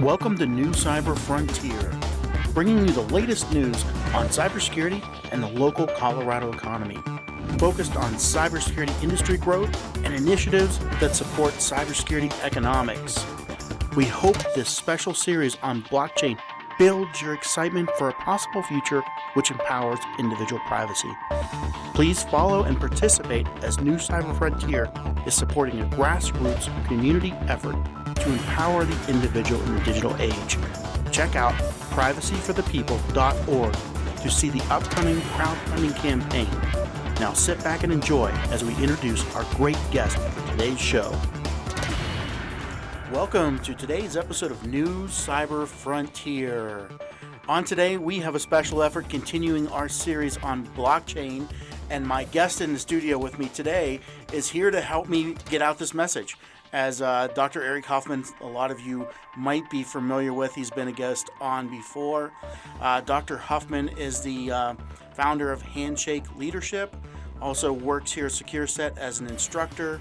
Welcome to New Cyber Frontier, bringing you the latest news on cybersecurity and the local Colorado economy, focused on cybersecurity industry growth and initiatives that support cybersecurity economics. We hope this special series on blockchain builds your excitement for a possible future which empowers individual privacy. Please follow and participate as New Cyber Frontier is supporting a grassroots community effort to empower the individual in the digital age. Check out privacyforthepeople.org to see the upcoming crowdfunding campaign. Now sit back and enjoy as we introduce our great guest for today's show. Welcome to today's episode of New Cyber Frontier. On today, we have a special effort continuing our series on blockchain, and my guest in the studio with me today is here to help me get out this message. As Dr. Eric Huffman, a lot of you might be familiar with. He's been a guest on before. Dr. Huffman is the founder of Handshake Leadership, also works here at SecureSet as an instructor,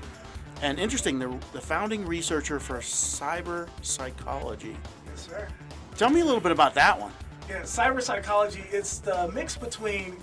and interesting, the founding researcher for cyber psychology. Yes, sir. Tell me a little bit about that one. Yeah, cyber psychology, it's the mix between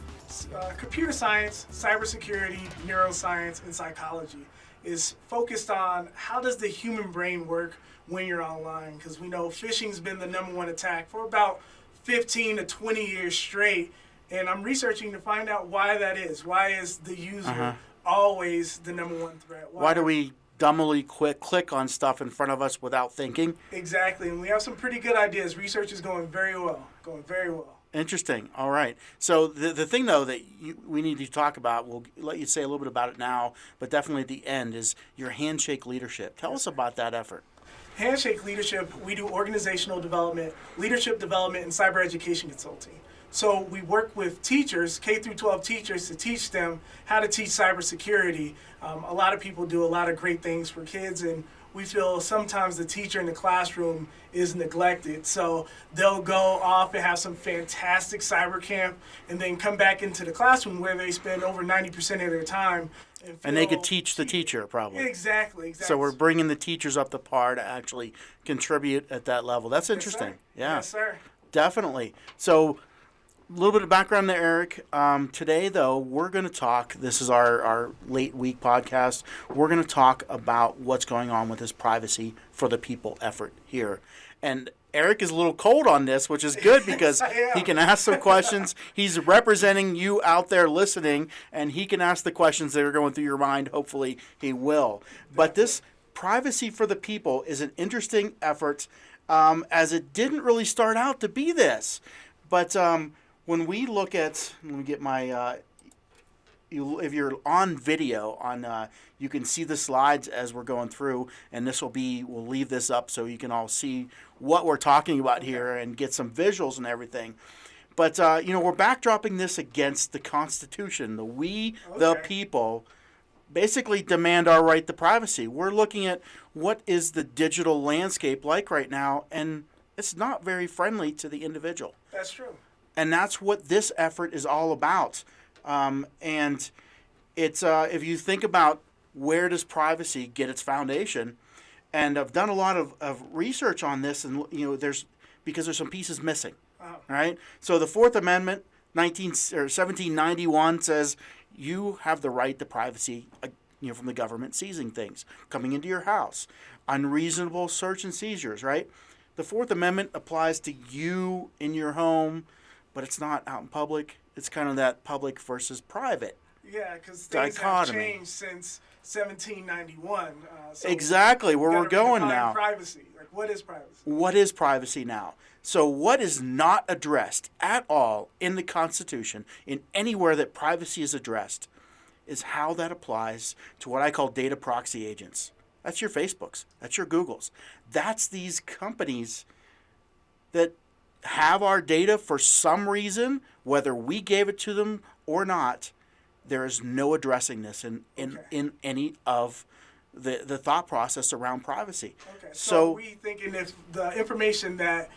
computer science, cybersecurity, neuroscience, and psychology. Is focused on how does the human brain work when you're online, because we know phishing's been the number one attack for about 15 to 20 years straight, and I'm researching to find out why that is. Why is the user always the number one threat? Why do we dumbly click on stuff in front of us without thinking? Exactly, and we have some pretty good ideas. Research is going very well. Interesting. All right. So the thing, though, that we need to talk about, we'll let you say a little bit about it now, but definitely at the end, is your Handshake Leadership. Tell us about that effort. Handshake Leadership, we do organizational development, leadership development, and cyber education consulting. So we work with teachers, K through 12 teachers, to teach them how to teach cybersecurity. A lot of people do a lot of great things for kids, and we feel sometimes the teacher in the classroom is neglected. So they'll go off and have some fantastic cyber camp and then come back into the classroom where they spend over 90% of their time. And they could teach the teacher, probably. Exactly. So we're bringing the teachers up the par to actually contribute at that level. That's interesting. Yes, sir. Definitely. So a little bit of background there, Eric. Today, though, we're going to talk, this is our late week podcast, we're going to talk about what's going on with this Privacy for the People effort here. And Eric is a little cold on this, which is good because he can ask some questions. He's representing you out there listening, and he can ask the questions that are going through your mind. Hopefully he will. But this Privacy for the People is an interesting effort, as it didn't really start out to be this. But when we look at, let me get my, if you're on video, you can see the slides as we're going through, and we'll leave this up so you can all see what we're talking about here and get some visuals and everything. But, we're backdropping this against the Constitution. The people, basically demand our right to privacy. We're looking at what is the digital landscape like right now, and it's not very friendly to the individual. That's true. And that's what this effort is all about. And it's if you think about where does privacy get its foundation, and I've done a lot of research on this, and there's some pieces missing. Right? So the Fourth Amendment, 1791, says you have the right to privacy, from the government seizing things, coming into your house, unreasonable search and seizures. Right? The Fourth Amendment applies to you in your home, but it's not out in public. It's kind of that public versus private. Yeah, because things have changed since 1791. Exactly, where we're going now. Privacy. What is privacy? What is privacy now? So what is not addressed at all in the Constitution, in anywhere that privacy is addressed, is how that applies to what I call data proxy agents. That's your Facebooks. That's your Googles. That's these companies that have our data for some reason, whether we gave it to them or not. There is no addressing this in any of the thought process around privacy. Okay, so we thinking if the information that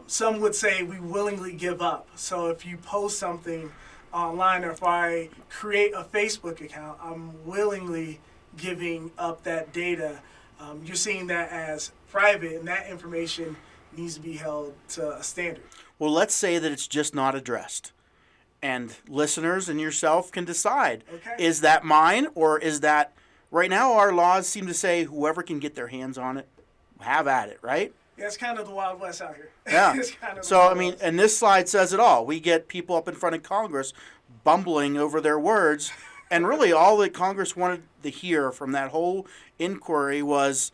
some would say we willingly give up. So if you post something online, or if I create a Facebook account, I'm willingly giving up that data. You're seeing that as private, and that information needs to be held to a standard. Well, let's say that it's just not addressed. And listeners and yourself can decide, Okay. is that mine, or is that, right now our laws seem to say whoever can get their hands on it, have at it, right? Yeah, it's kind of the Wild West out here. Yeah. It's kind of the So, Wild I mean, West. and this slide says it all. We get people up in front of Congress bumbling over their words. And really, all that Congress wanted to hear from that whole inquiry was,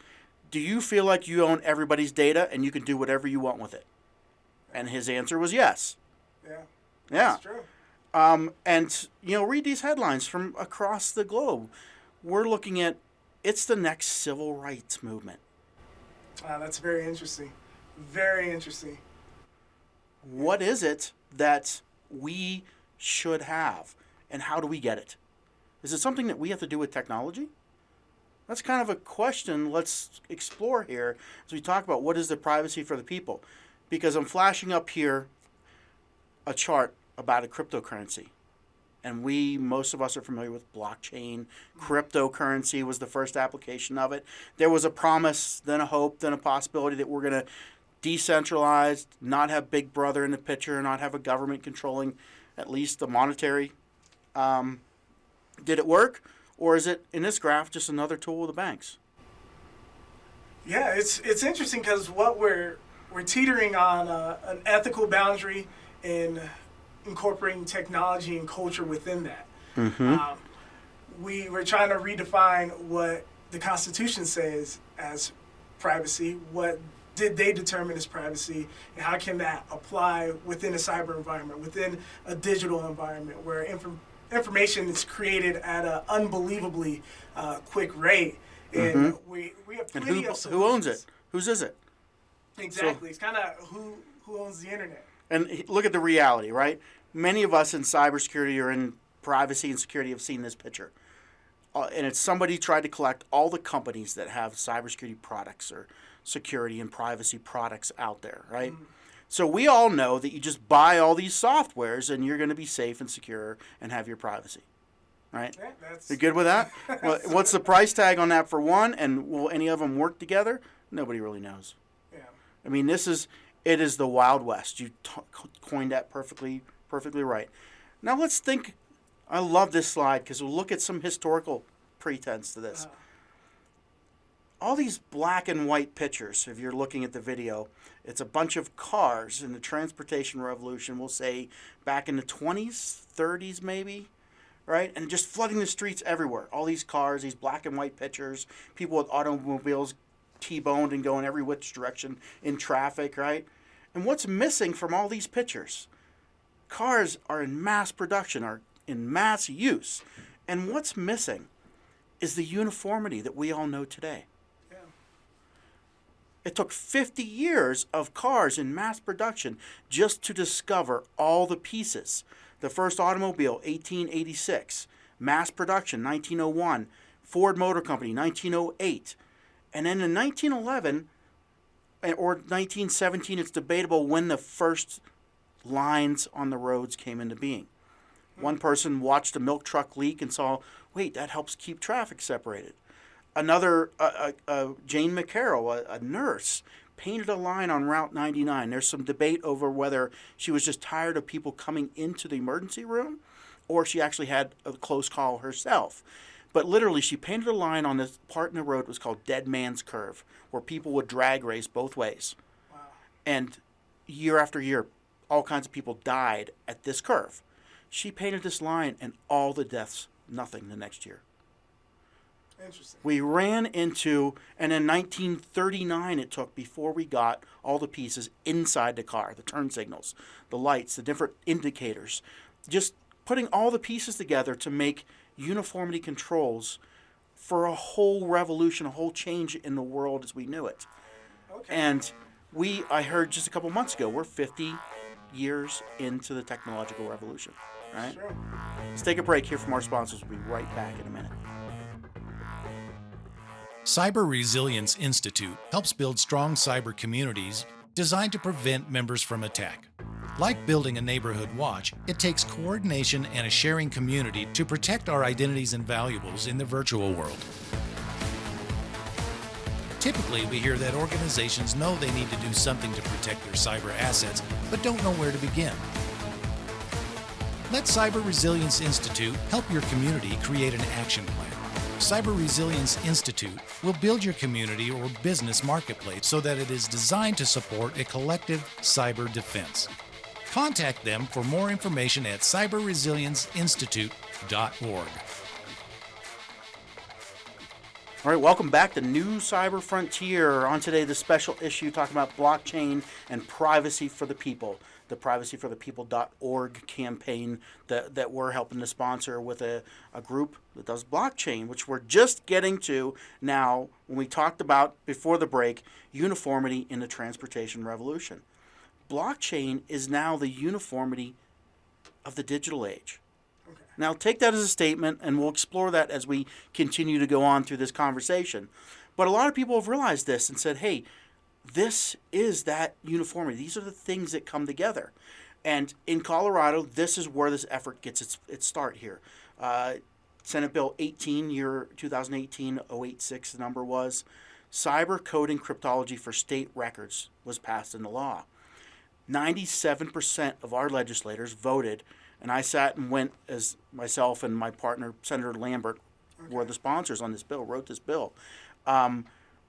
do you feel like you own everybody's data and you can do whatever you want with it? And his answer was yes. Yeah, Yeah. that's true. And, read these headlines from across the globe. We're looking at, it's the next civil rights movement. That's very interesting. Very interesting. What is it that we should have, and how do we get it? Is it something that we have to do with technology? That's kind of a question let's explore here as we talk about what is the privacy for the people. Because I'm flashing up here a chart about a cryptocurrency. And most of us are familiar with blockchain. Cryptocurrency was the first application of it. There was a promise, then a hope, then a possibility that we're going to decentralize, not have Big Brother in the picture, not have a government controlling at least the monetary. Did it work? Or is it, in this graph, just another tool of the banks? Yeah, it's interesting because what we're teetering on an ethical boundary in incorporating technology and culture within that. Mm-hmm. We're trying to redefine what the Constitution says as privacy. What did they determine as privacy, and how can that apply within a cyber environment, within a digital environment where information is created at an unbelievably quick rate, and we have And plenty of solutions. who owns it? Whose is it? Exactly. It's kind of who owns the internet. And look at the reality, right? Many of us in cybersecurity or in privacy and security have seen this picture. And it's somebody tried to collect all the companies that have cybersecurity products or security and privacy products out there, right? So we all know that you just buy all these softwares and you're going to be safe and secure and have your privacy, right? Yeah, that's You're good with that? What's the price tag on that for one? And will any of them work together? Nobody really knows. yeah. I mean, it is the Wild West. You coined that perfectly right. Now let's think. I love this slide because we'll look at some historical pretense to this. All these black and white pictures, if you're looking at the video, it's a bunch of cars in the transportation revolution, we'll say back in the 20s, 30s maybe, right? And just flooding the streets everywhere. All these cars, these black and white pictures, people with automobiles T-boned and going every which direction in traffic, right? And what's missing from all these pictures? Cars are in mass production, are in mass use. And what's missing is the uniformity that we all know today. Yeah. It took 50 years of cars in mass production just to discover all the pieces. The first automobile, 1886. Mass production, 1901. Ford Motor Company, 1908. And then in 1911 or 1917, it's debatable when the first lines on the roads came into being. One person watched a milk truck leak and saw, wait, that helps keep traffic separated. Another, Jane McCarroll, a nurse, painted a line on Route 99. There's some debate over whether she was just tired of people coming into the emergency room or she actually had a close call herself. But literally, she painted a line on this part in the road that was called Dead Man's Curve, where people would drag race both ways. Wow. And year after year, all kinds of people died at this curve. She painted this line, and all the deaths, nothing the next year. Interesting. We ran into, and in 1939 it took before we got all the pieces inside the car, the turn signals, the lights, the different indicators, just putting all the pieces together to make uniformity controls for a whole revolution, a whole change in the world as we knew it. Okay. And I heard just a couple months ago, we're 50 years into the technological revolution, right? Sure. Let's take a break here from our sponsors. We'll be right back in a minute. Cyber Resilience Institute helps build strong cyber communities designed to prevent members from attack. Like building a neighborhood watch, it takes coordination and a sharing community to protect our identities and valuables in the virtual world. Typically, we hear that organizations know they need to do something to protect their cyber assets, but don't know where to begin. Let Cyber Resilience Institute help your community create an action plan. Cyber Resilience Institute will build your community or business marketplace so that it is designed to support a collective cyber defense. Contact them for more information at cyberresilienceinstitute.org. All right, welcome back to New Cyber Frontier. On today, the special issue talking about blockchain and privacy for the people. The privacyforthepeople.org campaign that we're helping to sponsor with a group that does blockchain, which we're just getting to now when we talked about, before the break, uniformity in the transportation revolution. Blockchain is now the uniformity of the digital age. Okay. Now, take that as a statement, and we'll explore that as we continue to go on through this conversation. But a lot of people have realized this and said, hey, this is that uniformity. These are the things that come together. And in Colorado, this is where this effort gets its start here. Senate Bill 18, year 2018, 086, the number was, cyber code and cryptology for state records was passed into law. 97% of our legislators voted, and I sat and went, as myself and my partner, Senator Lambert, were the sponsors on this bill, wrote this bill.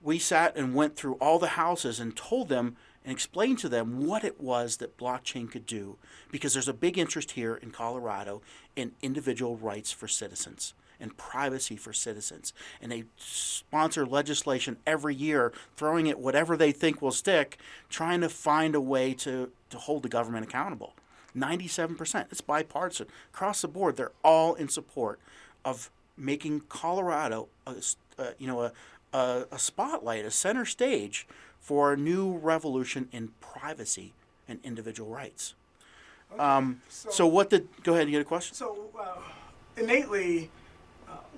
We sat and went through all the houses and told them and explained to them what it was that blockchain could do, because there's a big interest here in Colorado in individual rights for citizens and privacy for citizens. And they sponsor legislation every year, throwing at whatever they think will stick, trying to find a way to hold the government accountable. 97%. It's bipartisan. Across the board, they're all in support of making Colorado a spotlight, a center stage for a new revolution in privacy and individual rights. Okay. Go ahead, you get a question? So innately,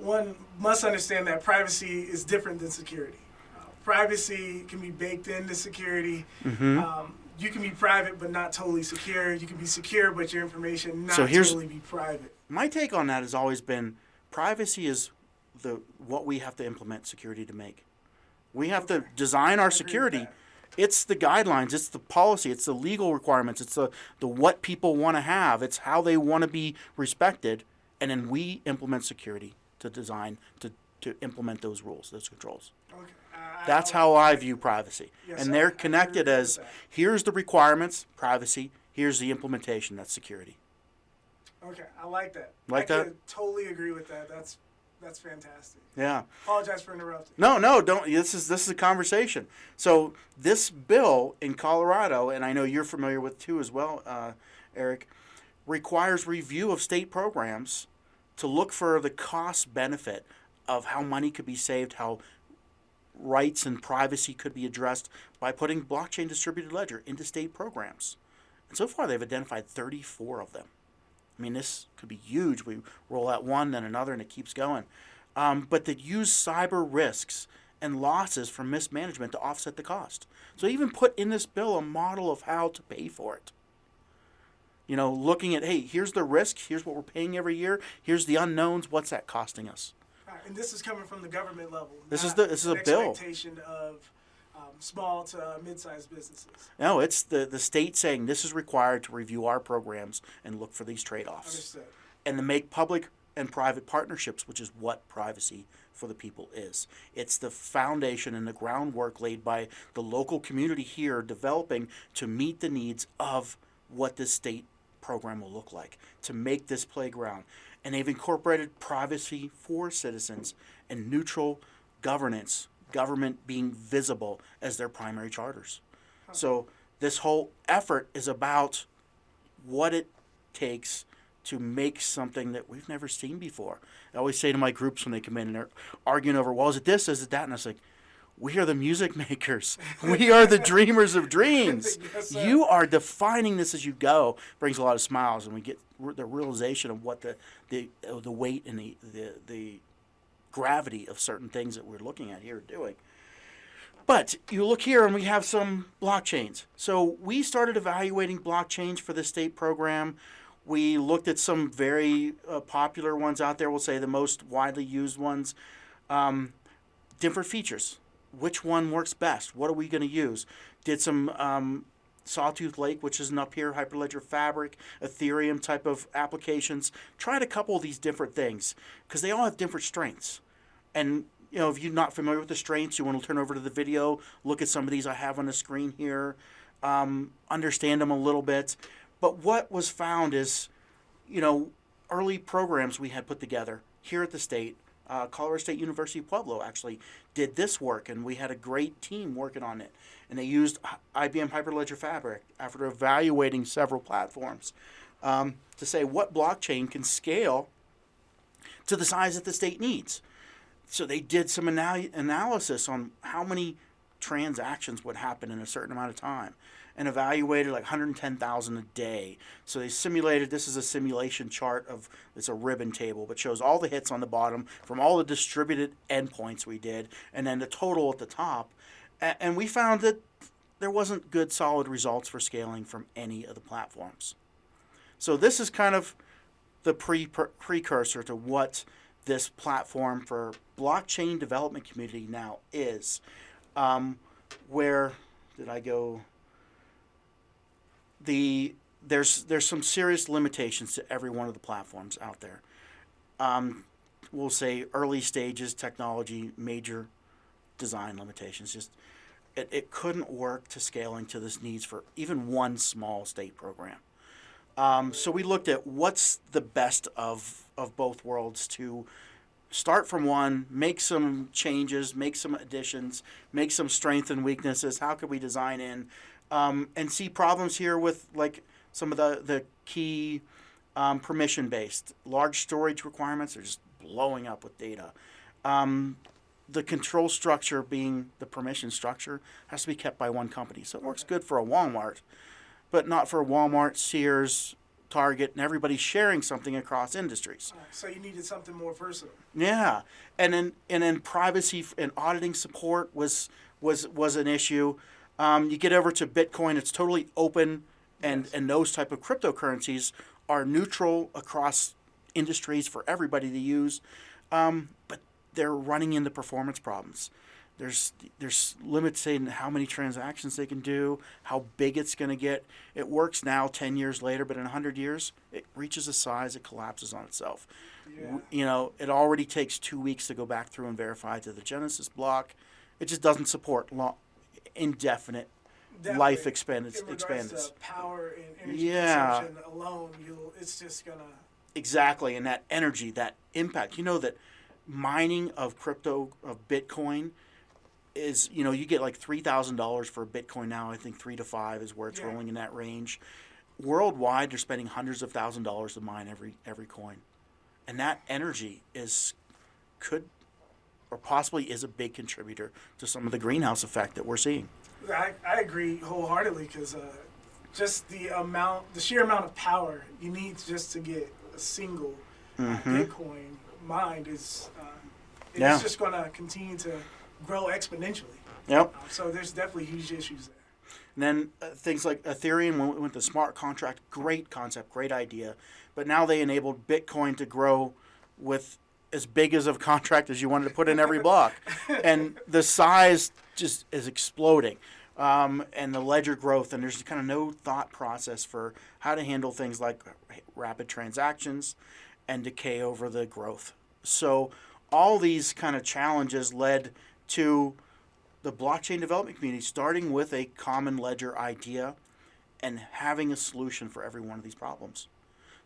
one must understand that privacy is different than security. Privacy can be baked into security. Mm-hmm. You can be private but not totally secure. You can be secure but your information not totally be private. My take on that has always been privacy is what we have to implement security to make. We have to design our security. It's the guidelines, it's the policy, it's the legal requirements, it's the what people want to have, it's how they want to be respected, and then we implement security to design, to implement those rules, those controls. Okay. That's how I view privacy. Yes, and they're connected as, here's the requirements, privacy, here's the implementation, that's security. Okay, I like that. Like that? Could totally agree with that. That's fantastic. Yeah. Apologize for interrupting. No, don't. This is a conversation. So this bill in Colorado, and I know you're familiar with too as well, Eric, requires review of state programs to look for the cost benefit of how money could be saved, how rights and privacy could be addressed by putting blockchain distributed ledger into state programs. And so far, they've identified 34 of them. I mean, this could be huge. We roll out one, then another, and it keeps going. But that use cyber risks and losses from mismanagement to offset the cost. So even put in this bill a model of how to pay for it. You know, looking at, hey, here's the risk, here's what we're paying every year, here's the unknowns, what's that costing us? And this is coming from the government level. This is a bill. Expectation of small to mid-sized businesses. No, it's the state saying this is required to review our programs and look for these trade-offs. Understood. And to make public and private partnerships, which is what privacy for the people is. It's the foundation and the groundwork laid by the local community here developing to meet the needs of what this state program will look like, to make this playground. And they've incorporated privacy for citizens and neutral governance, government being visible as their primary charters. So this whole effort is about what it takes to make something that we've never seen before. I always say to my groups when they come in and they're arguing over, well, is it this, is it that? And I was like, we are the music makers. We are the dreamers of dreams. Yes, you are defining this as you go. Brings a lot of smiles, and we get the realization of what the weight and the gravity of certain things that we're looking at here doing. But you look here and we have some blockchains. So we started evaluating blockchains for the state program. We looked at some very popular ones out there, we'll say the most widely used ones. Different features. Which one works best? What are we going to use? Did some Sawtooth Lake, which isn't up here, Hyperledger Fabric, Ethereum type of applications. Tried a couple of these different things because they all have different strengths. And if you're not familiar with the strengths, you want to turn over to the video, look at some of these I have on the screen here, understand them a little bit. But what was found is, early programs we had put together here at the state. Colorado State University Pueblo actually did this work, and we had a great team working on it. And they used IBM Hyperledger Fabric after evaluating several platforms to say what blockchain can scale to the size that the state needs. So they did some analysis on how many transactions would happen in a certain amount of time and evaluated like 110,000 a day. So they simulated, this is a simulation chart of, it's a ribbon table, but shows all the hits on the bottom from all the distributed endpoints we did, and then the total at the top. And we found that there wasn't good solid results for scaling from any of the platforms. So this is kind of the precursor to what this platform for blockchain development community now is. Where did I go? There's some serious limitations to every one of the platforms out there. We'll say early stages technology, major design limitations. Just it couldn't work to scaling to this needs for even one small state program. So we looked at what's the best of both worlds to start from one, make some changes, make some additions, make some strengths and weaknesses. How could we design in and see problems here with like some of the key permission-based. Large storage requirements are just blowing up with data. The control structure being the permission structure has to be kept by one company. So it works good for a Walmart, but not for Walmart, Sears, Target, and everybody sharing something across industries. So you needed something more versatile. Yeah, and then privacy and auditing support was an issue. You get over to Bitcoin, it's totally open, and those type of cryptocurrencies are neutral across industries for everybody to use, but they're running into performance problems. There's limits in how many transactions they can do, how big it's going to get. It works now 10 years later, but in 100 years, it reaches a size, it collapses on itself. Yeah. It already takes 2 weeks to go back through and verify to the Genesis block. It just doesn't support indefinite life expandence. In regards to power and energy consumption alone, it's just going to... Exactly, and that energy, that impact. That mining of crypto, of Bitcoin, is, you get like $3,000 for a Bitcoin now. I think 3 to 5 is where it's rolling in that range. Worldwide, they're spending hundreds of thousands of dollars to mine every coin, and that energy could possibly is a big contributor to some of the greenhouse effect that we're seeing. I agree wholeheartedly because just the sheer amount of power you need just to get a single Bitcoin mined is it's just going to continue to grow exponentially. Yep. So there's definitely huge issues there. And then things like Ethereum, when we went to smart contract, great concept, great idea. But now they enabled Bitcoin to grow with as big as a contract as you wanted to put in every block. And the size just is exploding. And the ledger growth, and there's kind of no thought process for how to handle things like rapid transactions and decay over the growth. So all these kind of challenges led to the blockchain development community starting with a common ledger idea and having a solution for every one of these problems.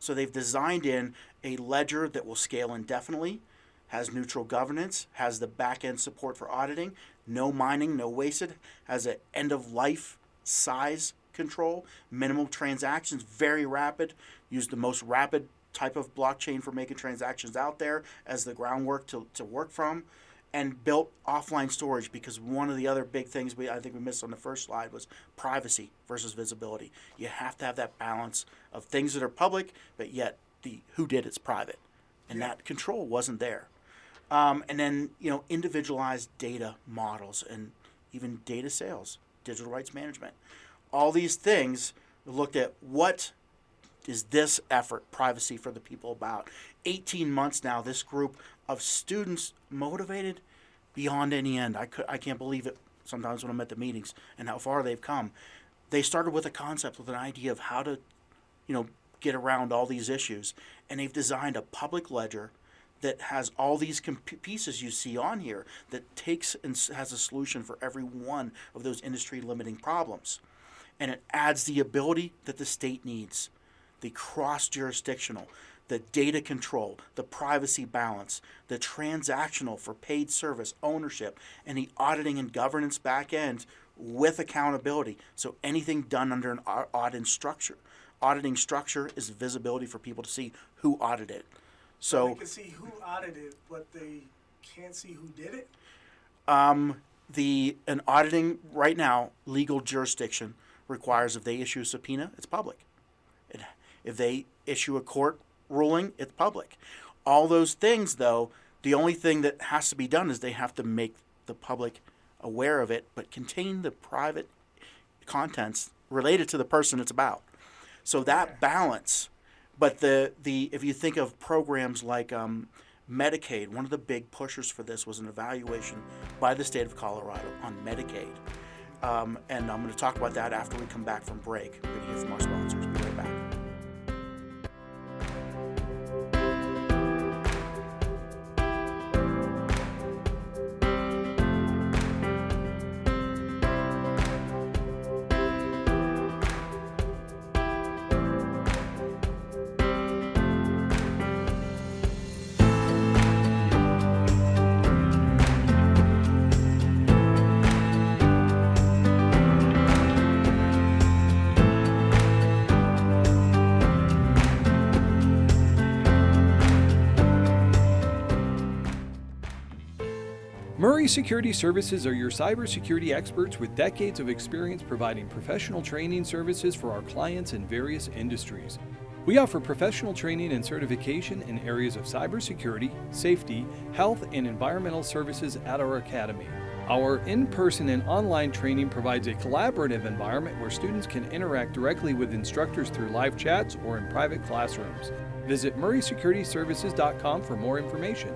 So they've designed in a ledger that will scale indefinitely, has neutral governance, has the back-end support for auditing, no mining, no wasted, has an end-of-life size control, minimal transactions, very rapid, use the most rapid type of blockchain for making transactions out there as the groundwork to work from, and built offline storage because one of the other big things I think we missed on the first slide was privacy versus visibility. You have to have that balance of things that are public, but yet the who did it's private, and that control wasn't there. And then individualized data models and even data sales, digital rights management. All these things looked at what is this effort, privacy for the people, about. 18 months now, this group of students motivated beyond any end. I can't believe it sometimes when I'm at the meetings and how far they've come. They started with a concept, with an idea of how to, get around all these issues. And they've designed a public ledger that has all these pieces you see on here that takes and has a solution for every one of those industry limiting problems. And it adds the ability that the state needs, the cross-jurisdictional, the data control, the privacy balance, the transactional for paid service ownership, and the auditing and governance back end with accountability. So anything done under an auditing structure is visibility for people to see who audited it. So they can see who audited, but they can't see who did it. An auditing right now, legal jurisdiction requires if they issue a subpoena, it's public. If they issue a court ruling, it's public. All those things, though, the only thing that has to be done is they have to make the public aware of it, but contain the private contents related to the person it's about. So that balance. But the if you think of programs like Medicaid, one of the big pushers for this was an evaluation by the state of Colorado on Medicaid. And I'm going to talk about that after we come back from break. We're going to hear from our sponsors. Be right back. Murray Security Services are your cybersecurity experts with decades of experience providing professional training services for our clients in various industries. We offer professional training and certification in areas of cybersecurity, safety, health, and environmental services at our academy. Our in-person and online training provides a collaborative environment where students can interact directly with instructors through live chats or in private classrooms. Visit murraysecurityservices.com for more information.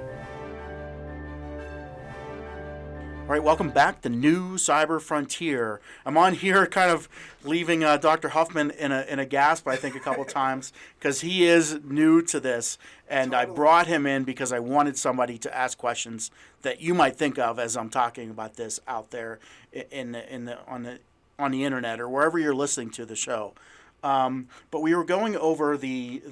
All right, welcome back. The new cyber frontier. I'm on here kind of leaving Dr. Huffman in a gasp, I think, a couple times, because he is new to this. And I brought him in because I wanted somebody to ask questions that you might think of as I'm talking about this out there on the internet or wherever you're listening to the show. But we were going over the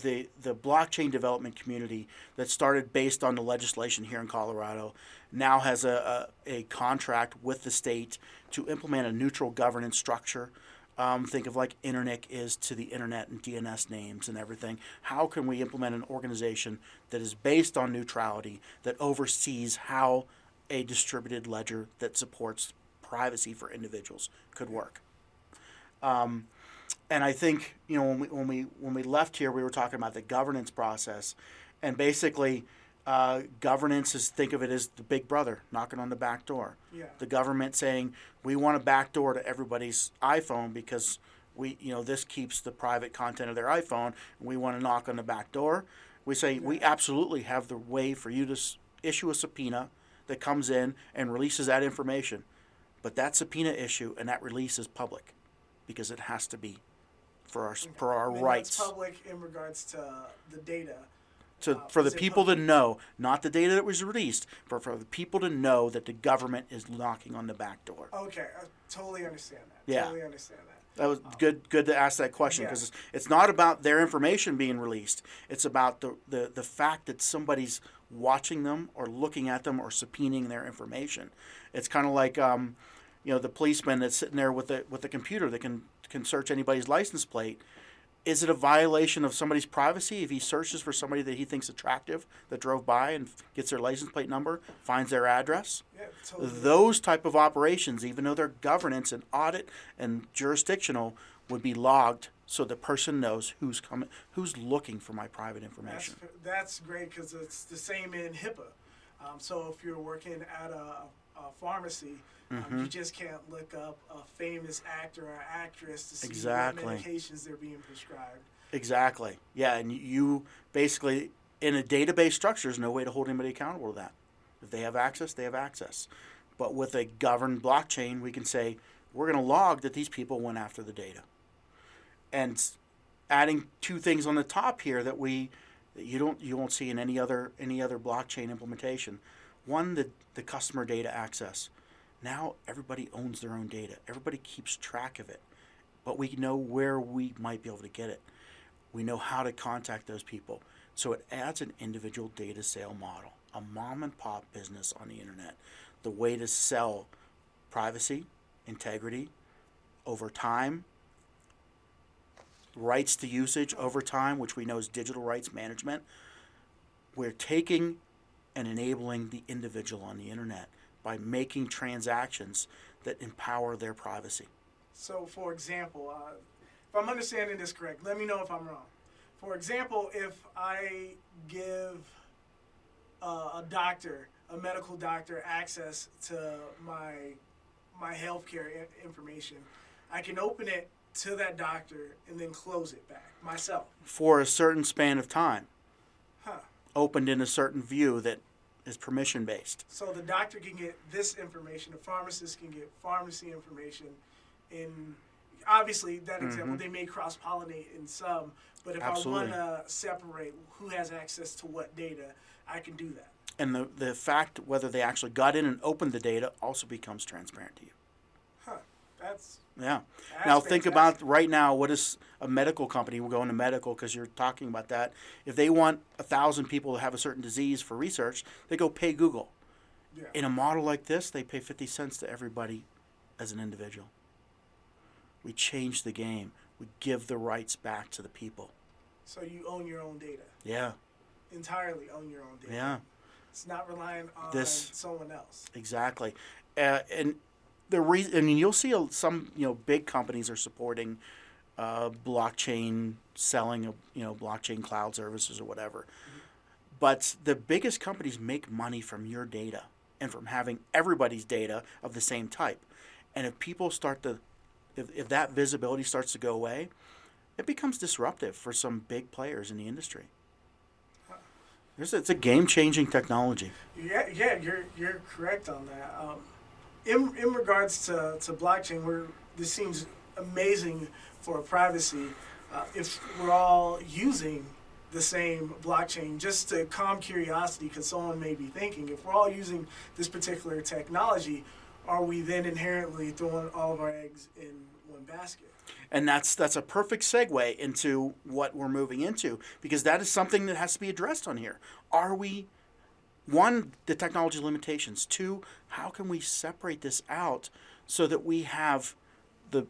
blockchain development community that started based on the legislation here in Colorado, now has a contract with the state to implement a neutral governance structure. Think of like Internet is to the internet and DNS names and everything. How can we implement an organization that is based on neutrality, that oversees how a distributed ledger that supports privacy for individuals could work? And I think, when we left here, we were talking about the governance process, and basically, governance is, think of it as the big brother knocking on the back door. Yeah. The government saying, we want a back door to everybody's iPhone because this keeps the private content of their iPhone, and we want to knock on the back door. We say, we absolutely have the way for you to issue a subpoena that comes in and releases that information. But that subpoena issue and that release is public because it has to be for our rights. That's public in regards to the data. For the people to know, not the data that was released, but for the people to know that the government is knocking on the back door. Okay, I totally understand that. Yeah. Totally understand that. That was good to ask that question, because it's not about their information being released. It's about the fact that somebody's watching them or looking at them or subpoenaing their information. It's kind of like the policeman that's sitting there with the computer that can search anybody's license plate. Is it a violation of somebody's privacy if he searches for somebody that he thinks attractive that drove by and gets their license plate number, finds their address? Yeah, totally. Those type of operations, even though they're governance and audit and jurisdictional, would be logged so the person knows who's coming, who's looking for my private information. That's great, because it's the same in HIPAA. So if you're working at a pharmacy, you just can't look up a famous actor or actress to see Exactly. what medications they're being prescribed. Exactly. Yeah, and you basically, in a database structure, there's no way to hold anybody accountable to that. If they have access, they have access. But with a governed blockchain, we can say, we're going to log that these people went after the data. And adding two things on the top here that you won't see in any other blockchain implementation. One, the customer data access. Now everybody owns their own data. Everybody keeps track of it. But we know where we might be able to get it. We know how to contact those people. So it adds an individual data sale model, a mom and pop business on the internet, the way to sell privacy, integrity, over time, rights to usage over time, which we know is digital rights management. We're taking and enabling the individual on the internet by making transactions that empower their privacy. So, for example, if I'm understanding this correct, let me know if I'm wrong. For example, if I give a medical doctor, access to my healthcare information, I can open it to that doctor and then close it back myself. For a certain span of time, Huh. opened in a certain view that is permission based. So the doctor can get this information, the pharmacist can get pharmacy information. In obviously that example, they may cross pollinate in some, but if Absolutely. I want to separate who has access to what data, I can do that. And the fact whether they actually got in and opened the data also becomes transparent to you. Huh. That's Yeah. That's Now think fantastic. about right now, what is a medical company, we'll go into medical because you're talking about that. If they want 1,000 people to have a certain disease for research, they go pay Google. Yeah. In a model like this, they pay 50 cents to everybody as an individual. We change the game. We give the rights back to the people. So you own your own data. Yeah, Entirely own your own data. yeah, It's not relying on This- someone else. exactly. And the reason, I mean, you'll see some, big companies are supporting blockchain selling of, blockchain cloud services or whatever. But the biggest companies make money from your data and from having everybody's data of the same type. And if people if that visibility starts to go away, it becomes disruptive for some big players in the industry. It's a game-changing technology. Yeah, you're correct on that. In regards to blockchain, this seems amazing for privacy. If we're all using the same blockchain, just to calm curiosity, because someone may be thinking, if we're all using this particular technology, are we then inherently throwing all of our eggs in one basket? And that's a perfect segue into what we're moving into, because that is something that has to be addressed on here. Are we, one, the technology limitations. Two, how can we separate this out so that we have the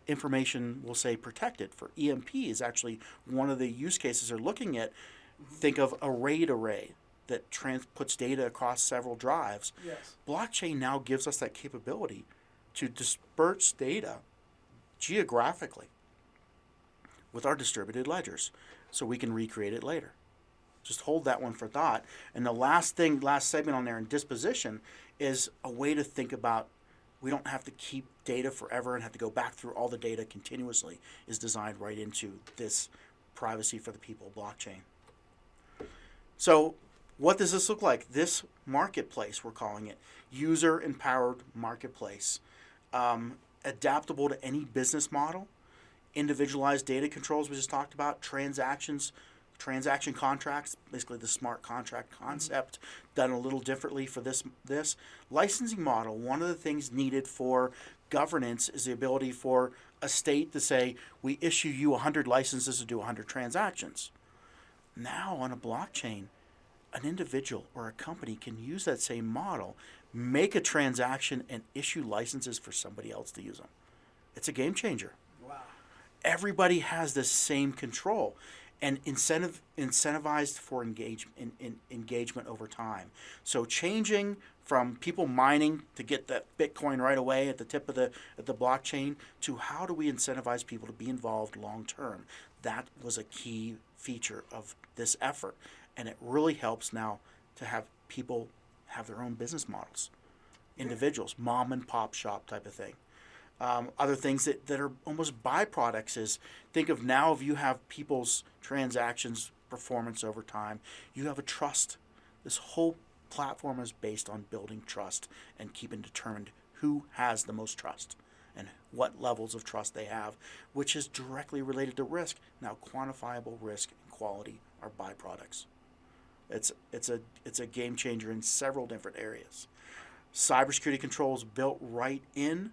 information, we'll say, protected? For EMP is actually one of the use cases they're looking at. Think of a RAID array that puts data across several drives. Yes. Blockchain now gives us that capability to disperse data geographically with our distributed ledgers so we can recreate it later. Just hold that one for thought. And the last segment on there in disposition is a way to think about, we don't have to keep data forever and have to go back through all the data continuously, is designed right into this privacy for the people blockchain. So what does this look like? This marketplace, we're calling it, user-empowered marketplace. Adaptable to any business model, individualized data controls we just talked about, transaction contracts, basically the smart contract concept, done a little differently for this licensing model. One of the things needed for governance is the ability for a state to say, we issue you 100 licenses to do 100 transactions. Now on a blockchain, an individual or a company can use that same model, make a transaction, and issue licenses for somebody else to use them. It's a game changer. Wow. Everybody has the same control and incentivized for engagement over time. So changing from people mining to get that Bitcoin right away at the tip of the blockchain to how do we incentivize people to be involved long term? That was a key feature of this effort. And it really helps now to have people have their own business models. individuals, mom and pop shop type of thing. Other things that are almost byproducts is, think of now, if you have people's transactions performance over time, you have a trust. This whole platform is based on building trust and keeping determined who has the most trust and what levels of trust they have, which is directly related to risk. Now, quantifiable risk and quality are byproducts. It's a game changer in several different areas. Cybersecurity controls built right in,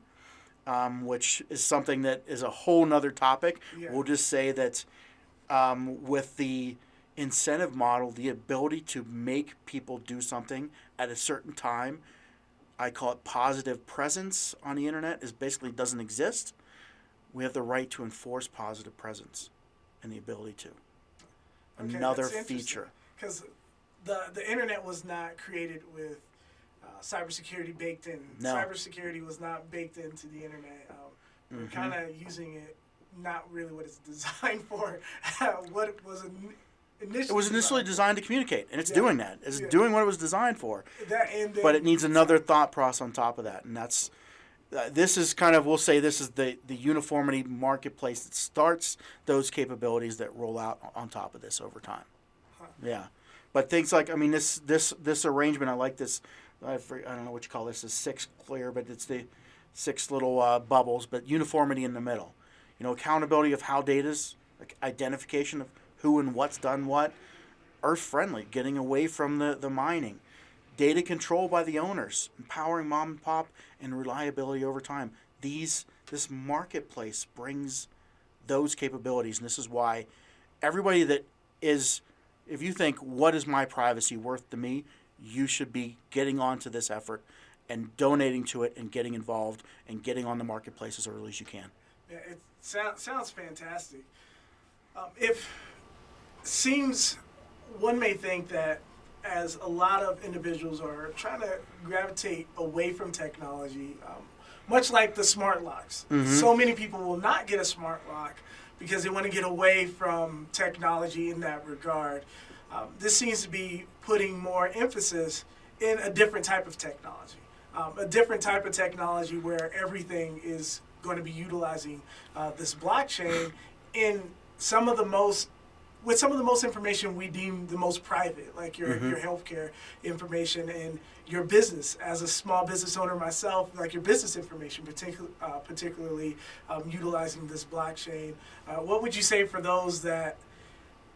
which is something that is a whole nother topic. Yeah. We'll just say that with the incentive model, the ability to make people do something at a certain time, I call it positive presence on the internet, is basically doesn't exist. We have the right to enforce positive presence and the ability to. Okay, Another that's interesting, feature. because the internet was not created with cybersecurity baked in. No. Cybersecurity was not baked into the internet. We're kind of using it not really what it's designed for. What it was initially. It was initially designed to communicate, and it's Yeah. doing that. It's Yeah. doing what it was designed for. That, and then, But it needs another thought process on top of that, and that's this is kind of, we'll say this is the uniformity marketplace that starts those capabilities that roll out on top of this over time. Yeah, but things like, I mean, this arrangement, I like this. I don't know what you call this. Is 6 clear, but it's the 6 little bubbles. But uniformity in the middle. Accountability of how data's, like identification of who and what's done what. Earth friendly, getting away from the mining. Data control by the owners, empowering mom and pop, and reliability over time. This marketplace brings those capabilities, and this is why everybody that is, if you think, what is my privacy worth to me, you should be getting onto this effort and donating to it and getting involved and getting on the marketplace as early as you can. Yeah, it sounds fantastic. If seems, one may think that as a lot of individuals are trying to gravitate away from technology, much like the smart locks, so many people will not get a smart lock because they want to get away from technology in that regard. This seems to be putting more emphasis in a different type of technology. Where everything is going to be utilizing this blockchain in some of the most information we deem the most private, like your healthcare information and your business. As a small business owner myself, like your business information, particularly utilizing this blockchain. What would you say for those that,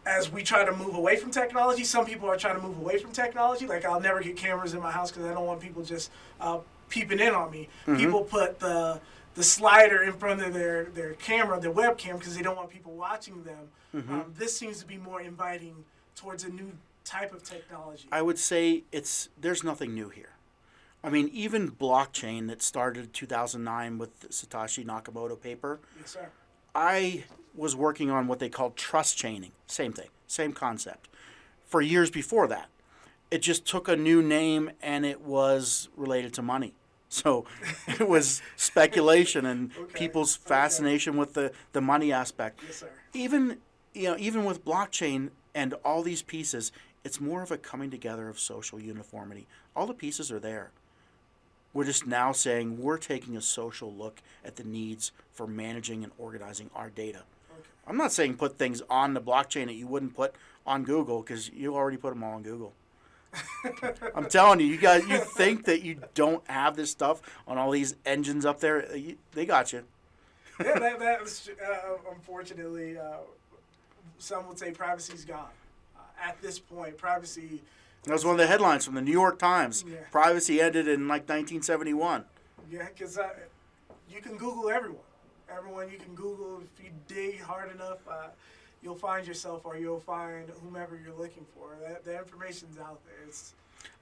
as we try to move away from technology, some people are trying to move away from technology. Like, I'll never get cameras in my house because I don't want people just peeping in on me. People put the slider in front of their camera, their webcam, because they don't want people watching them. This seems to be more inviting towards a new type of technology. I would say there's nothing new here. I mean, even blockchain that started in 2009 with the Satoshi Nakamoto paper. Yes, sir. I was working on what they called trust chaining. Same thing, same concept. For years before that, it just took a new name and it was related to money. So it was speculation and people's fascination with the money aspect. Yes, sir. Even with blockchain and all these pieces, it's more of a coming together of social uniformity. All the pieces are there. We're just now saying we're taking a social look at the needs for managing and organizing our data. Okay. I'm not saying put things on the blockchain that you wouldn't put on Google, because you already put them all on Google. I'm telling you, you guys, you think that you don't have this stuff on all these engines up there? They got you. Yeah, that's unfortunately, some would say privacy's gone. At this point, privacy. That was one of the headlines from the New York Times. Yeah. Privacy ended in like 1971. Yeah, because you can Google everyone. Everyone you can Google. If you dig hard enough, you'll find yourself, or you'll find whomever you're looking for. The information's out there.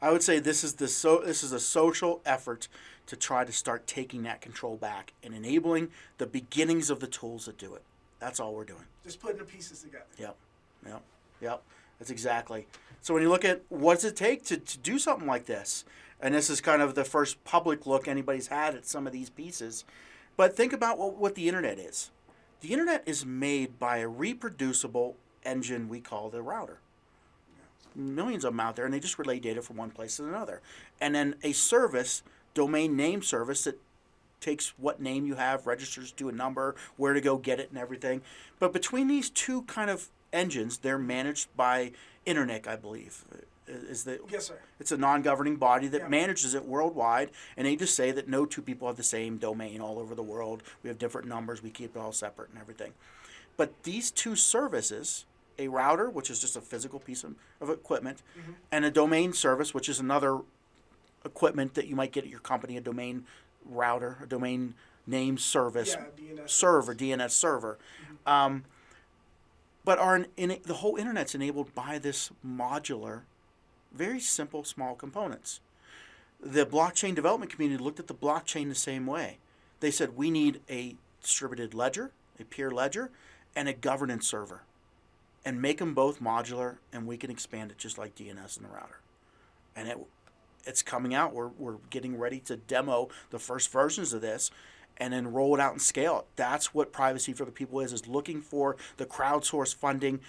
I would say this is a social effort to try to start taking that control back and enabling the beginnings of the tools that do it. That's all we're doing. Just putting the pieces together. Yep. That's exactly. So when you look at what does it take to do something like this, and this is kind of the first public look anybody's had at some of these pieces, but think about what the internet is. The internet is made by a reproducible engine we call the router. Millions of them out there, and they just relay data from one place to another. And then a service domain name service that takes what name you have, registers to a number, where to go get it, and everything. But between these two kind of engines, they're managed by Internet, I believe. Yes, sir. It's a non-governing body that Yeah. manages it worldwide, and they just say that no two people have the same domain all over the world. We have different numbers. We keep it all separate and everything. But these two services, a router, which is just a physical piece of equipment, and a domain service, which is another equipment that you might get at your company, a domain router, a domain name service, Yeah, DNS server, DNS server. But the whole internet's enabled by this modular, very simple, small components. The blockchain development community looked at the blockchain the same way. They said, we need a distributed ledger, a peer ledger, and a governance server. And make them both modular, and we can expand it just like DNS and the router. And it's coming out. We're getting ready to demo the first versions of this and then roll it out and scale it. That's what Privacy for the People is looking for the crowdsource funding,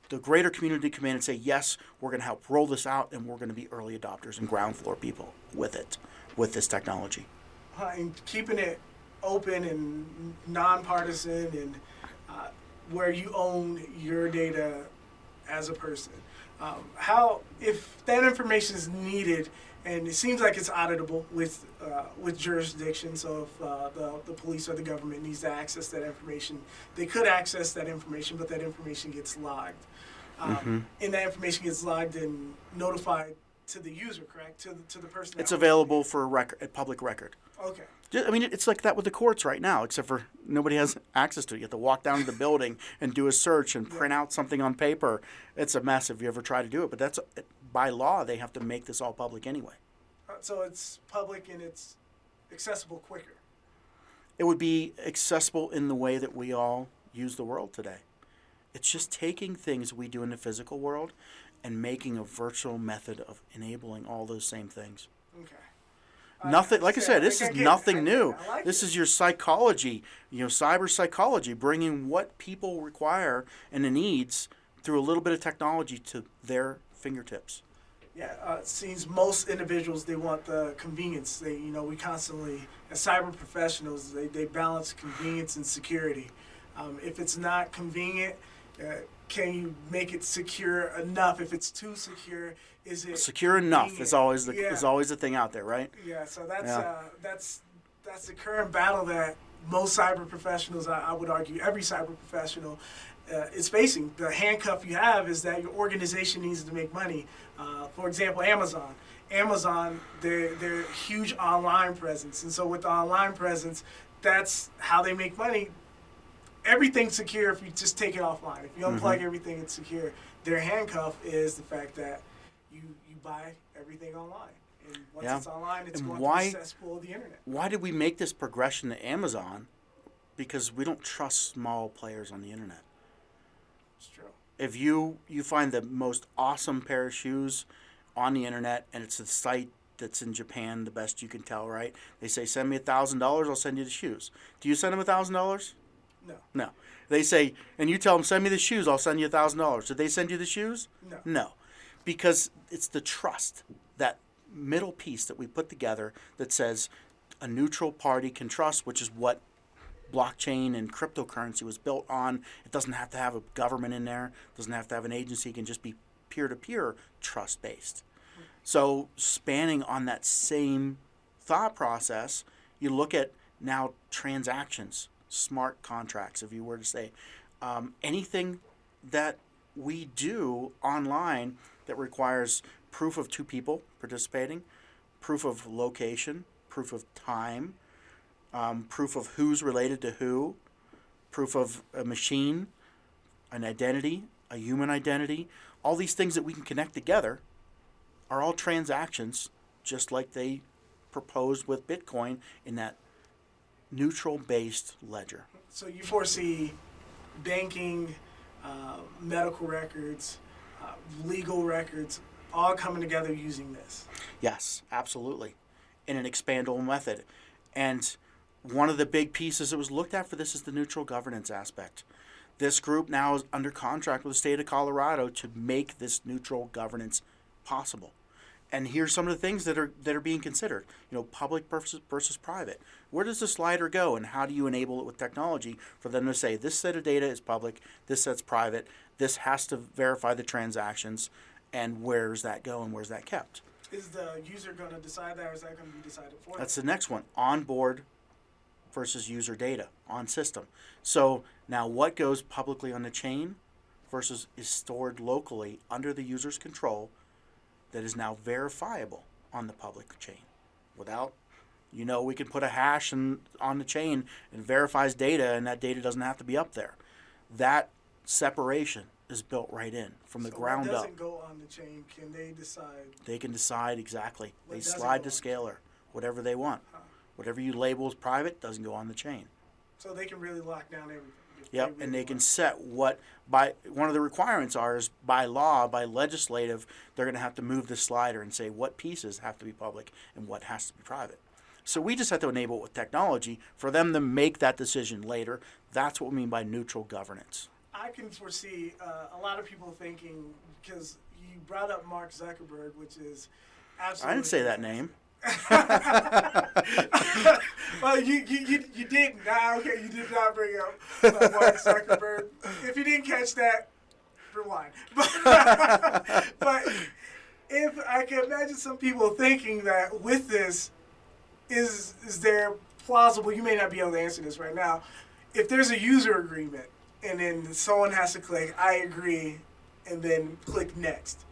the greater community to come in and say, yes, we're going to help roll this out, and we're going to be early adopters and ground floor people with it, with this technology. And keeping it open and nonpartisan, and where you own your data as a person. How, if that information is needed, and it seems like it's auditable with jurisdiction, so if the police or the government needs to access that information, they could access that information, but that information gets logged. And that information gets logged and notified to the user, correct? To the person. It's available for a public record. Okay. I mean, it's like that with the courts right now, except for nobody has access to it. You have to walk down to the building and do a search and print out something on paper. It's a mess if you ever try to do it. But that's by law, they have to make this all public anyway. So it's public and it's accessible quicker. It would be accessible in the way that we all use the world today. It's just taking things we do in the physical world and making a virtual method of enabling all those same things. Okay. Nothing, like I said, this is nothing new. I like This it. is your psychology, cyber psychology, bringing what people require and the needs through a little bit of technology to their fingertips. Yeah, it seems most individuals, they want the convenience. We constantly, as cyber professionals, they balance convenience and security. If it's not convenient, can you make it secure enough? If it's too secure, is it Secure enough is always Yeah. the thing out there, right? Yeah, so that's Yeah. that's the current battle that most cyber professionals, I would argue, every cyber professional is facing. The handcuff you have is that your organization needs to make money. For example, Amazon. They're huge online presence, and so with the online presence, that's how they make money. Everything's secure if you just take it offline. If you unplug everything, it's secure. Their handcuff is the fact that you buy everything online. And once it's online, it's going to the cesspool of the internet. Why did we make this progression to Amazon? Because we don't trust small players on the internet. It's true. If you find the most awesome pair of shoes on the internet, and it's a site that's in Japan, the best you can tell, right? They say, send me $1,000, I'll send you the shoes. Do you send them $1,000? No. No. They say, and you tell them, send me the shoes, I'll send you $1,000. Did they send you the shoes? No. No. Because it's the trust, that middle piece that we put together that says a neutral party can trust, which is what blockchain and cryptocurrency was built on. It doesn't have to have a government in there. It doesn't have to have an agency. It can just be peer-to-peer trust-based. So spanning on that same thought process, you look at now transactions, smart contracts, if you were to say. Anything that we do online that requires proof of two people participating, proof of location, proof of time, proof of who's related to who, proof of a machine, an identity, a human identity, all these things that we can connect together are all transactions, just like they proposed with Bitcoin in that neutral-based ledger. So you foresee banking, medical records, legal records, all coming together using this? Yes, absolutely, in an expandable method. And one of the big pieces that was looked at for this is the neutral governance aspect. This group now is under contract with the state of Colorado to make this neutral governance possible. And here's some of the things that are being considered. Public versus private. Where does the slider go, and how do you enable it with technology for them to say this set of data is public, this set's private, this has to verify the transactions, and where's that go and where's that kept? Is the user going to decide that, or is that going to be decided for them? That's the next one. Onboard versus user data on system. So now what goes publicly on the chain versus is stored locally under the user's control that is now verifiable on the public chain without, we can put a hash on the chain and verifies data, and that data doesn't have to be up there. That separation is built right in from the ground up. What doesn't go on the chain, can they decide? They can decide exactly. They What doesn't slide go the on? scalar, whatever they want. Whatever you label as private doesn't go on the chain. So they can really lock down everything. if Yep, really and they can want. set what one of the requirements is by law, by legislative, they're going to have to move the slider and say what pieces have to be public and what has to be private. So we just have to enable it with technology for them to make that decision later. That's what we mean by neutral governance. I can foresee a lot of people thinking, because you brought up Mark Zuckerberg, which is absolutely. I didn't say that name. Well, you didn't. Okay, you did not bring up Mark Zuckerberg. If you didn't catch that, rewind. But if I can imagine some people thinking that with this, is there plausible? You may not be able to answer this right now. If there's a user agreement and then someone has to click I agree and then click next.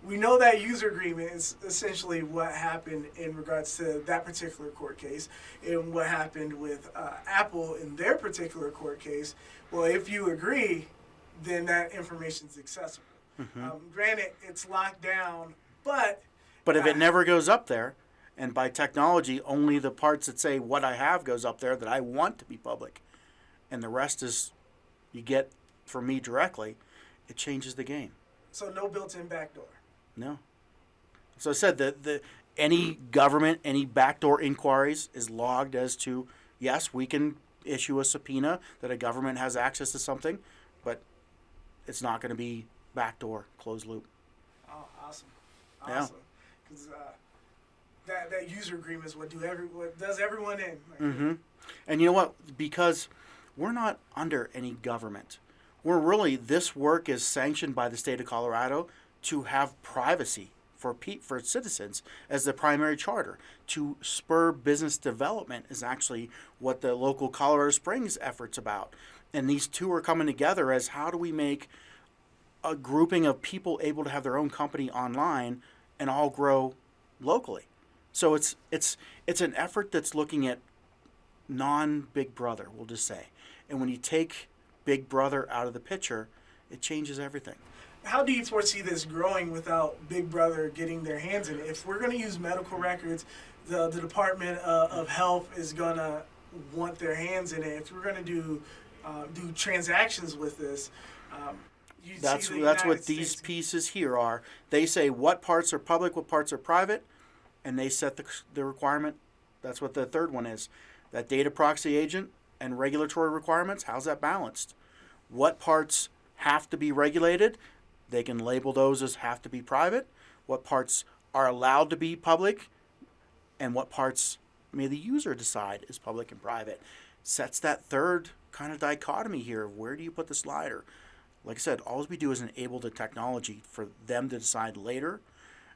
We know that user agreement is essentially what happened in regards to that particular court case and what happened with Apple in their particular court case. Well, if you agree, then that information is accessible. Granted, it's locked down, but if it never goes up there, and by technology, only the parts that say what I have goes up there that I want to be public, and the rest is you get from me directly, it changes the game. So no built-in backdoor. No. So I said that any government, any backdoor inquiries is logged as to, yes, we can issue a subpoena that a government has access to something, but it's not going to be backdoor, closed loop. Oh, awesome. Yeah. Awesome. Because that user agreement is what does everyone in. Mm-hmm. And you know what? Because we're not under any government. This work is sanctioned by the state of Colorado to have privacy for citizens as the primary charter. To spur business development is actually what the local Colorado Springs effort's about. And these two are coming together as how do we make a grouping of people able to have their own company online and all grow locally. So it's an effort that's looking at non-Big Brother, we'll just say. And when you take Big Brother out of the picture, it changes everything. How do you foresee this growing without Big Brother getting their hands in it? If we're going to use medical records, the Department of Health is going to want their hands in it. If we're going to do transactions with this, that's what these pieces here are. They say what parts are public, what parts are private, and they set the requirement. That's what the third one is. That data proxy agent and regulatory requirements, how's that balanced? What parts have to be regulated? They can label those as have to be private. What parts are allowed to be public? And what parts may the user decide is public and private? Sets that third kind of dichotomy here of where do you put the slider? Like I said, all we do is enable the technology for them to decide later.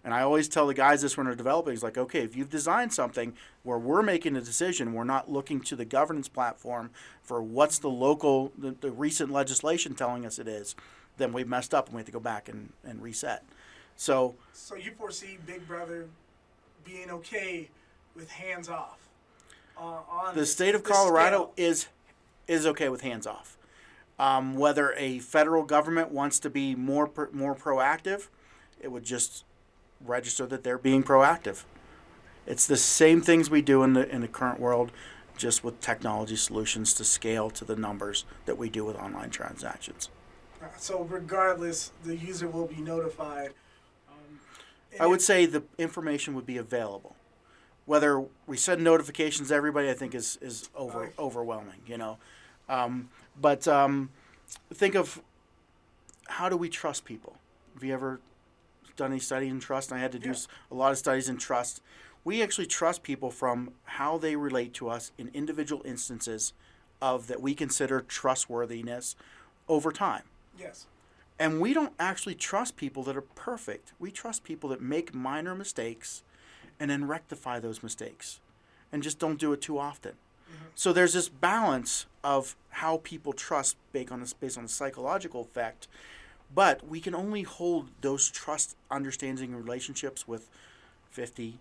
And I always tell the guys this when they're developing, it's like, okay, if you've designed something where we're making a decision, we're not looking to the governance platform for what's the recent legislation telling us it is, then we've messed up and we have to go back and reset. So you foresee Big Brother being okay with hands off? On the state of Colorado is okay with hands off. Whether a federal government wants to be more proactive, it would just register that they're being proactive. It's the same things we do in the current world, just with technology solutions to scale to the numbers that we do with online transactions. So regardless, the user will be notified. I would say the information would be available. Whether we send notifications to everybody, I think is overwhelming, But think of how do we trust people? Have you ever done any study in trust, and I had to do Yeah. a lot of studies in trust. We actually trust people from how they relate to us in individual instances of that we consider trustworthiness over time. Yes. And we don't actually trust people that are perfect. We trust people that make minor mistakes and then rectify those mistakes and just don't do it too often. So there's this balance of how people trust based on the psychological effect, but we can only hold those trust, understanding, relationships with 50,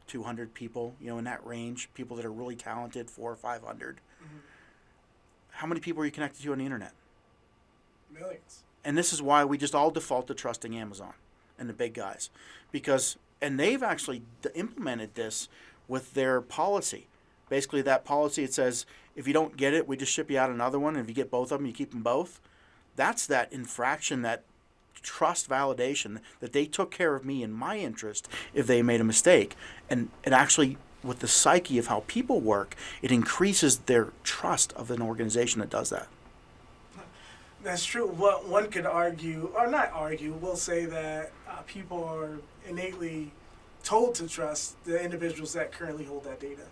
200 people, in that range, people that are really talented, 400 or 500. How many people are you connected to on the internet? Millions. And this is why we just all default to trusting Amazon and the big guys, and they've actually implemented this with their policy. Basically, that policy, it says, if you don't get it, we just ship you out another one. And if you get both of them, you keep them both. That's that infraction, that trust validation that they took care of me in my interest if they made a mistake. And it actually, with the psyche of how people work, it increases their trust of an organization that does that. That's true. What one could argue, or not argue, we'll say that people are innately told to trust the individuals that currently hold that data,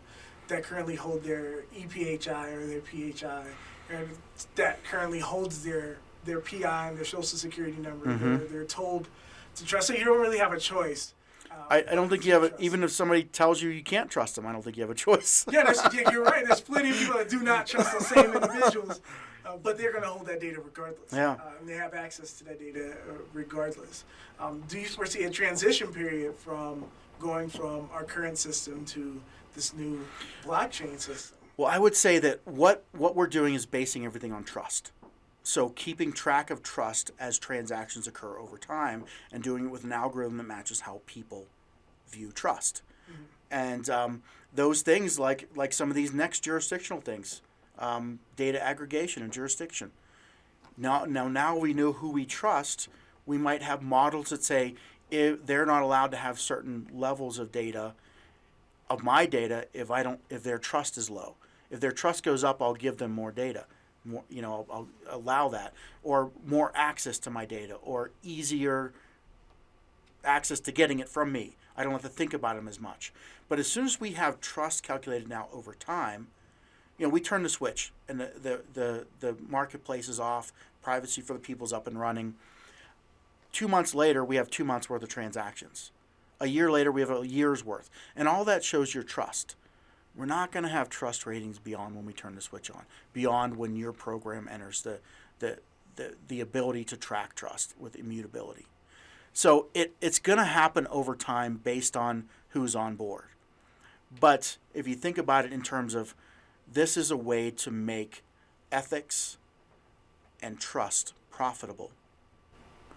that currently hold their EPHI or their PHI, and that currently holds their PI and their social security number. They're told to trust. So you don't really have a choice. I don't think you have even if somebody tells you can't trust them, I don't think you have a choice. Yeah, you're right. There's plenty of people that do not trust those same individuals, but they're going to hold that data regardless. Yeah. And they have access to that data regardless. Do you foresee a transition period from going from our current system to this new blockchain system? Well, I would say that what we're doing is basing everything on trust. So keeping track of trust as transactions occur over time and doing it with an algorithm that matches how people view trust. And those things like some of these next jurisdictional things, data aggregation and jurisdiction. Now we know who we trust. We might have models that say if they're not allowed to have certain levels of data, of my data, if their trust is low. If their trust goes up, I'll give them more data. I'll allow that, or more access to my data, or easier access to getting it from me. I don't have to think about them as much. But as soon as we have trust calculated now over time, we turn the switch and the marketplace is off, privacy for the people's up and running. 2 months later, we have 2 months worth of transactions. A year later, we have a year's worth. And all that shows your trust. We're not going to have trust ratings beyond when we turn the switch on, beyond when your program enters the ability to track trust with immutability. So it's going to happen over time based on who's on board. But if you think about it in terms of this is a way to make ethics and trust profitable.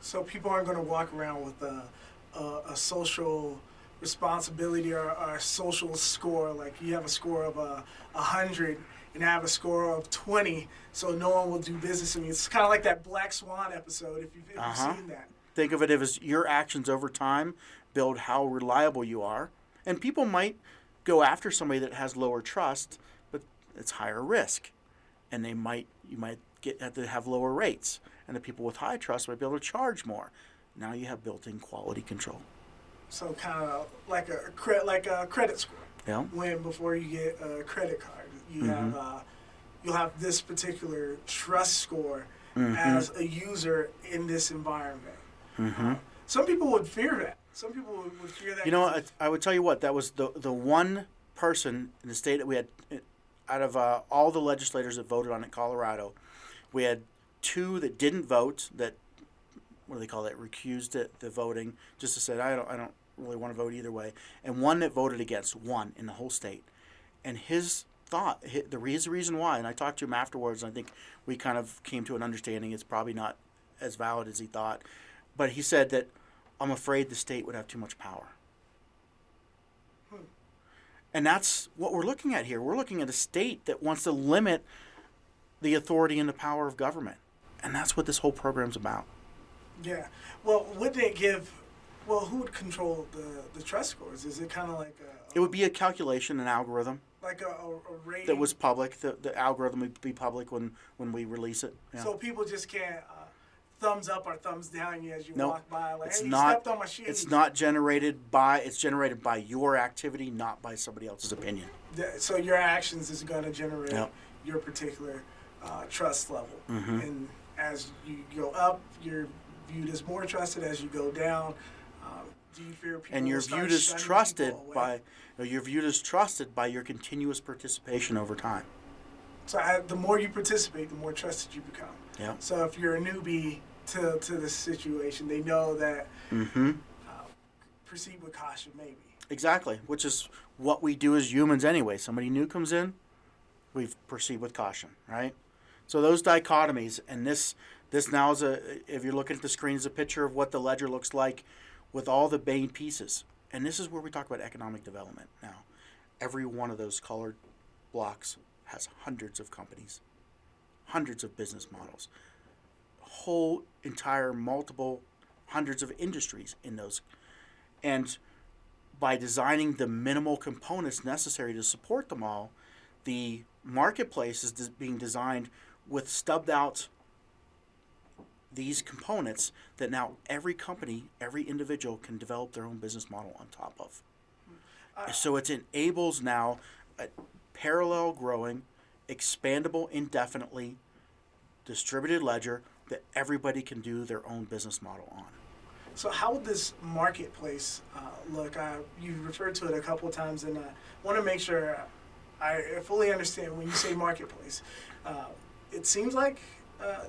So people aren't going to walk around with a social responsibility or a social score. Like you have a score of 100 and I have a score of 20, so no one will do business with me. It's kind of like that Black Swan episode, if you've seen that. Think of it as your actions over time build how reliable you are. And people might go after somebody that has lower trust, but it's higher risk. And you might have to have lower rates. And the people with high trust might be able to charge more. Now you have built-in quality control. So kind of like a credit score. Yeah. When before you get a credit card, you'll have this particular trust score as a user in this environment. Some people would fear that. Some people would fear that. I would tell you what, that was the one person in the state that we had, out of all the legislators that voted on it in Colorado, we had 2 that didn't vote, that, what do they call that, recused the voting, just to say, I don't really want to vote either way, and 1 that voted against, 1 in the whole state. And his thought, the reason why, and I talked to him afterwards, and I think we kind of came to an understanding it's probably not as valid as he thought, but he said that, I'm afraid the state would have too much power. And that's what we're looking at here. We're looking at a state that wants to limit the authority and the power of government. And that's what this whole program's about. Yeah. Well, would they give... Well, who would control the trust scores? Is it kind of like it would be a calculation, an algorithm. Like a rating? That was public. The algorithm would be public when we release it. Yeah. So people just can't thumbs up or thumbs down you as you No, walk by. Like, it's hey, you not. stepped on my shoes. It's generated by your activity, not by somebody else's opinion. So your actions is going to generate Yep. your particular trust level. Mm-hmm. And as you go up, you're viewed as more trusted. As you go down, do you fear people And you're will start viewed as shunning trusted people away? you're viewed as trusted by your continuous participation over time. So the more you participate, the more trusted you become. Yeah. So if you're a newbie to this situation, they know that Mm-hmm. proceed with caution, maybe. Exactly, which is what we do as humans anyway. Somebody new comes in, we proceed with caution, right? So those dichotomies, and this now is if you're looking at the screen, is a picture of what the ledger looks like with all the main pieces. And this is where we talk about economic development now. Every one of those colored blocks has hundreds of companies, hundreds of business models, whole entire multiple hundreds of industries in those. And by designing the minimal components necessary to support them all, the marketplace is being designed with stubbed out these components that now every company, every individual can develop their own business model on top of. So it enables now a parallel growing, expandable indefinitely, distributed ledger that everybody can do their own business model on. So how would this marketplace look? You referred to it a couple of times, and I want to make sure I fully understand when you say marketplace. It seems like,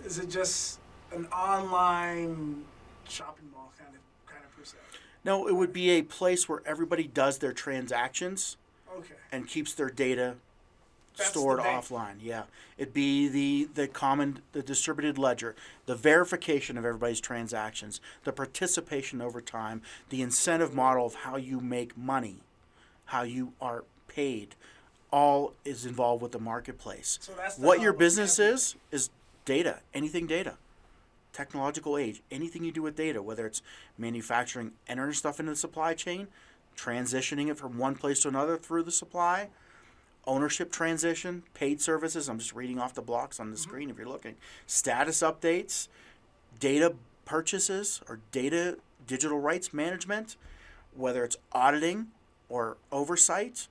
is it just an online shopping mall kind of per se? No, it would be a place where everybody does their transactions Okay. and keeps their data That's stored the bank. offline. Yeah, it'd be the distributed ledger, the verification of everybody's transactions, the participation over time, the incentive model of how you make money, how you are paid, all is involved with the marketplace. So that's the What your hub of business everything. is data, anything data. Technological age, anything you do with data, whether it's manufacturing, entering stuff into the supply chain, transitioning it from one place to another through the supply, ownership transition, paid services. I'm just reading off the blocks on the screen if you're looking. Status updates, data purchases or data digital rights management, whether it's auditing or oversight,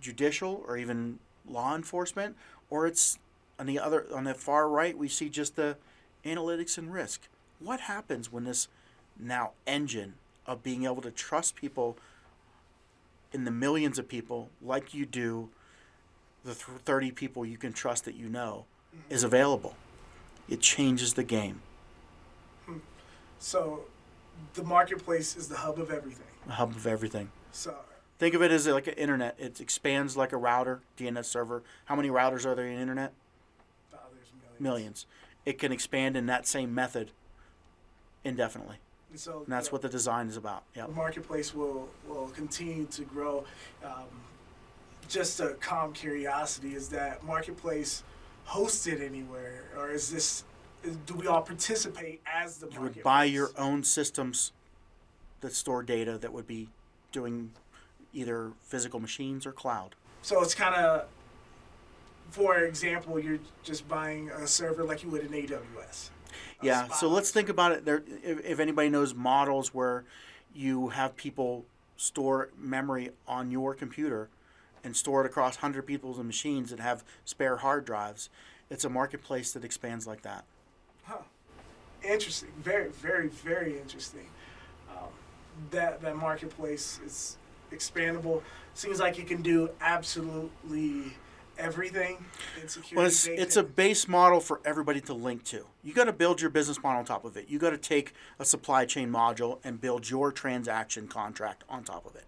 judicial or even law enforcement, or it's on the far right we see just the analytics and risk. What happens when this now engine of being able to trust people in the millions of people like you do, the 30 people you can trust that you know, is available? It changes the game. So the marketplace is the hub of everything. The hub of everything. So Think of it as like an internet. It expands like a router, DNS server. How many routers are there in the internet? there's millions. Millions. It can expand in that same method indefinitely. And so And that's what the design is about. Yep. the marketplace will continue to grow. Just a calm curiosity, is that marketplace hosted anywhere, or do we all participate as the You marketplace? would buy your own systems that store data that would be doing either physical machines or cloud. So it's kind of, for example, you're just buying a server like you would in AWS. a Yeah, spot so let's hosted. think about it. There, if anybody knows models where you have people store memory on your computer and store it across 100 people's machines that have spare hard drives, it's a marketplace that expands like that. Huh. Interesting. Very, very, very interesting. That marketplace is expandable. Seems like it can do absolutely everything in security. Well, it's a base model for everybody to link to. You got to build your business model on top of it. You got to take a supply chain module and build your transaction contract on top of it.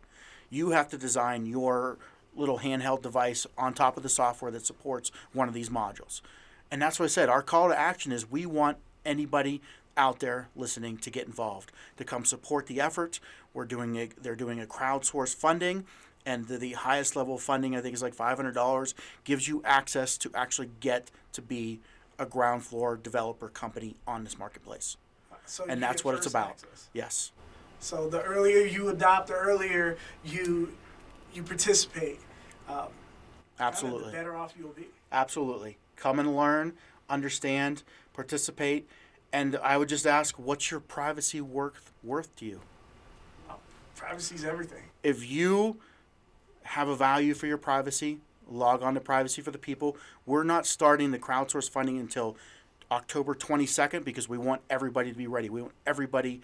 You have to design your little handheld device on top of the software that supports one of these modules. And that's what I said. Our call to action is we want anybody out there listening to get involved, to come support the effort. They're doing a crowdsourced funding, and the highest level of funding, I think, is like $500, gives you access to actually get to be a ground floor developer company on this marketplace. So And you that's get what it's first about. access. Yes. So the earlier you adopt, the earlier you participate, kinda Absolutely. the better off you'll be. Absolutely. Come and learn, understand, participate, And I would just ask, what's your privacy worth to you? Privacy is everything. If you have a value for your privacy, log on to Privacy for the People. We're not starting the crowdsource funding until October 22nd because we want everybody to be ready. We want everybody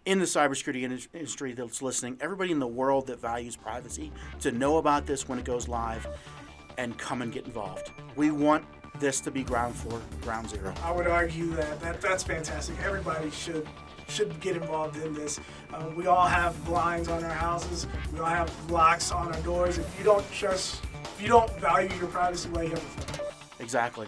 in the cybersecurity industry that's listening, everybody in the world that values privacy, to know about this when it goes live and come and get involved. We want this to be ground zero. I would argue that's fantastic. Everybody should get involved in this. We all have blinds on our houses. We all have locks on our doors. If you don't value your privacy, why you have a phone? Exactly.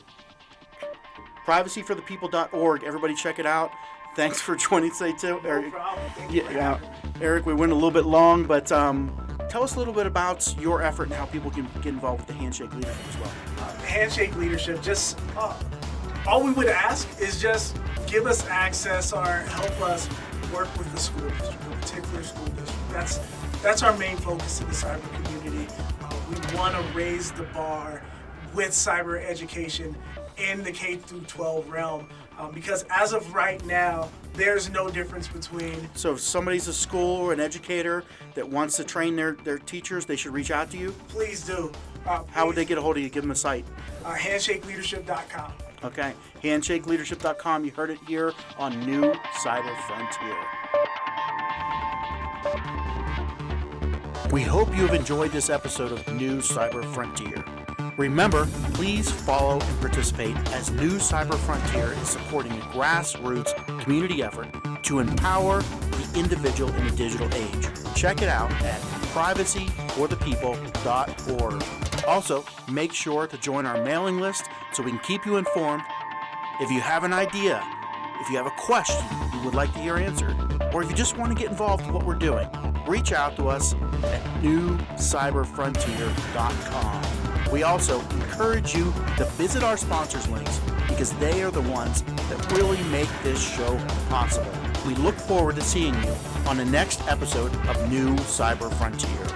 Privacyforthepeople.org. Everybody check it out. Thanks for joining today, too. No problem. Thank you for having me. Eric, we went a little bit long, but tell us a little bit about your effort and how people can get involved with the Handshake Leadership as well. Handshake Leadership, just all we would ask is just give us access or help us work with the school district, a particular school district. That's our main focus in the cyber community. We want to raise the bar with cyber education in the K-12 realm because as of right now, there's no difference between... So if somebody's a school or an educator that wants to train their teachers, they should reach out to you? Please do. How would they get a hold of you? Give them a site. Handshakeleadership.com. Okay, handshakeleadership.com. You heard it here on New Cyber Frontier. We hope you have enjoyed this episode of New Cyber Frontier. Remember, please follow and participate as New Cyber Frontier is supporting a grassroots community effort to empower the individual in the digital age. Check it out at privacyforthepeople.org. Also, make sure to join our mailing list so we can keep you informed. If you have an idea, if you have a question you would like to hear answered, or if you just want to get involved in what we're doing, reach out to us at newcyberfrontier.com. We also encourage you to visit our sponsors links because they are the ones that really make this show possible. We look forward to seeing you on the next episode of New Cyber Frontier.